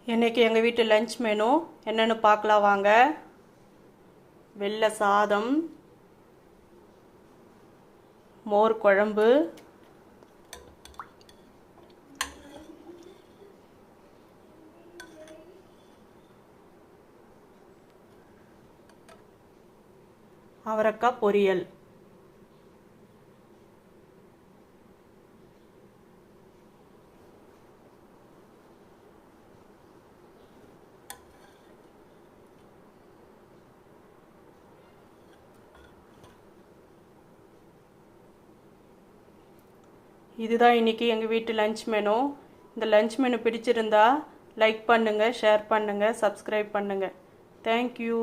இன்றைக்கி எங்கள் வீட்டு லஞ்ச் மெனு என்னென்னு பார்க்கலாம் வாங்க. வெள்ளை சாதம், மோர் குழம்பு, அவரைக்காய் பொரியல். இதுதான் இன்றைக்கி எங்கள் வீட்டு லஞ்ச் மெனு. இந்த லஞ்ச் மெனு பிடிச்சிருந்தா லைக் பண்ணுங்கள், ஷேர் பண்ணுங்கள், சப்ஸ்கிரைப் பண்ணுங்கள். தேங்க்யூ.